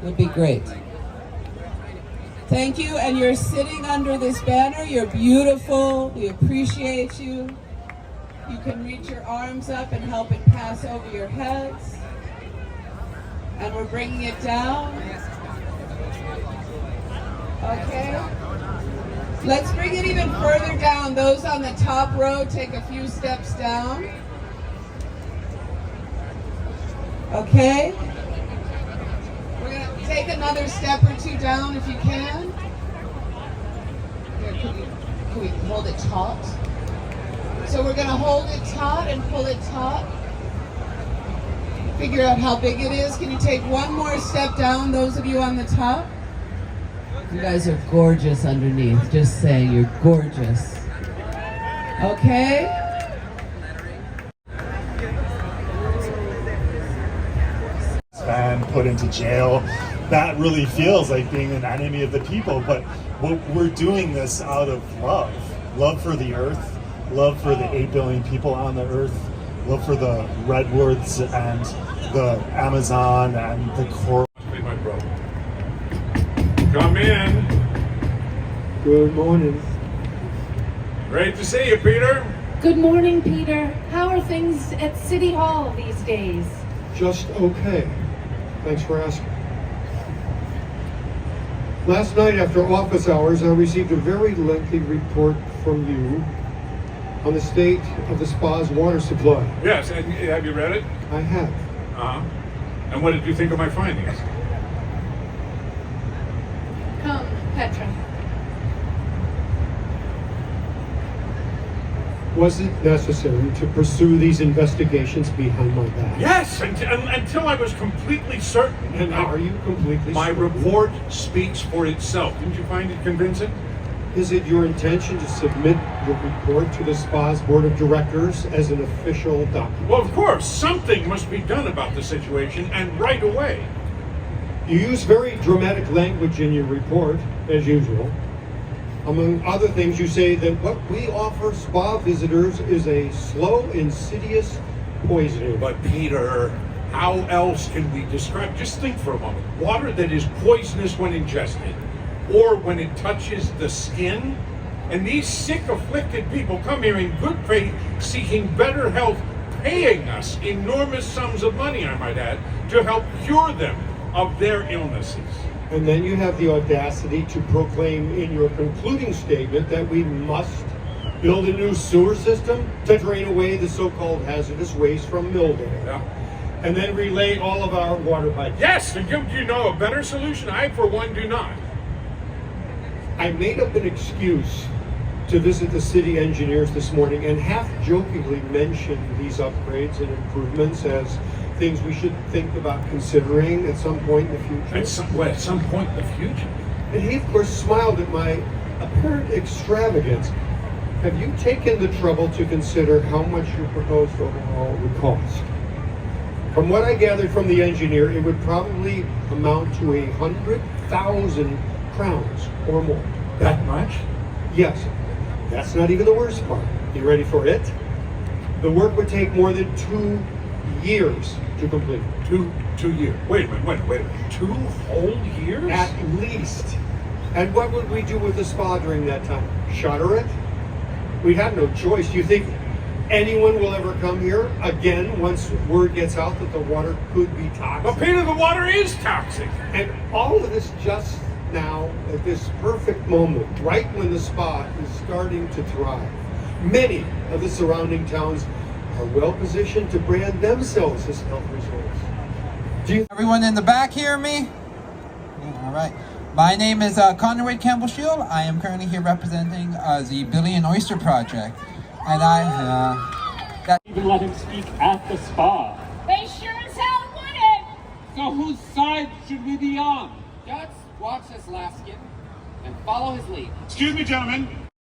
would be great. Thank you, and you're sitting under this banner. You're beautiful. We appreciate you. You can reach your arms up and help it pass over your heads. And we're bringing it down. Okay. Let's bring it even further down. Those on the top row, take a few steps down. Okay. We're going to take another step or two down if you can. Here, can we hold it taut? So we're going to hold it taut and pull it taut. Figure out how big it is. Can you take one more step down, those of you on the top? You guys are gorgeous underneath. Just saying, you're gorgeous. Okay? And put into jail. That really feels like being an enemy of the people, but we're doing this out of love. Love for the earth, love for the 8 billion people on the earth, love for the redwoods and the Amazon and the coral. My brother. Come in. Good morning. Great to see you, Peter. Good morning, Peter. How are things at City Hall these days? Just okay. Thanks for asking. Last night after office hours, I received a very lengthy report from you on the state of the spa's water supply. Yes, and have you read it? I have. Uh-huh. And what did you think of my findings? Come, Petra. Was it necessary to pursue these investigations behind my back? Yes, until I was completely certain. And are you completely My certain? report speaks for itself. Didn't you find it convincing? Is it your intention to submit your report to the spa's board of directors as an official document? Well, of course, something must be done about the situation, and right away. You use very dramatic language in your report, as usual. Among other things, you say that what we offer spa visitors is a slow, insidious poisoning. But Peter, how else can we describe? Just think for a moment. Water that is poisonous when ingested, or when it touches the skin. And these sick, afflicted people come here in good faith, seeking better health, paying us enormous sums of money, I might add, to help cure them of their illnesses. And then you have the audacity to proclaim in your concluding statement that we must build a new sewer system to drain away the so-called hazardous waste from Millvale. Yeah. And then relay all of our water pipes. Yes, and do you know a better solution? I, for one, do not. I made up an excuse to visit the city engineers this morning and half-jokingly mentioned these upgrades and improvements as things we should think about considering at some point in the future. At some point in the future? And he, of course, smiled at my apparent extravagance. Have you taken the trouble to consider how much your proposed overhaul would cost? From what I gathered from the engineer, it would probably amount to 100,000 crowns or more. That much? Yes. That's not even the worst part. You ready for it? The work would take more than 2 years to complete. 2 years. Wait a minute. 2 whole years? At least. And what would we do with the spa during that time? Shutter it? We have no choice. Do you think anyone will ever come here again once word gets out that the water could be toxic? But Peter, the water is toxic. And all of this just now, at this perfect moment, right when the spa is starting to thrive. Many of the surrounding towns are well positioned to brand themselves as health resorts. Everyone in the back hear me? Yeah, all right. My name is Conway Campbell Shield. I am currently here representing the Billion Oyster Project. And even let him speak at the spa. They sure as hell wouldn't! So whose side should we be on? Just watch this Laskin and follow his lead. Excuse me, gentlemen.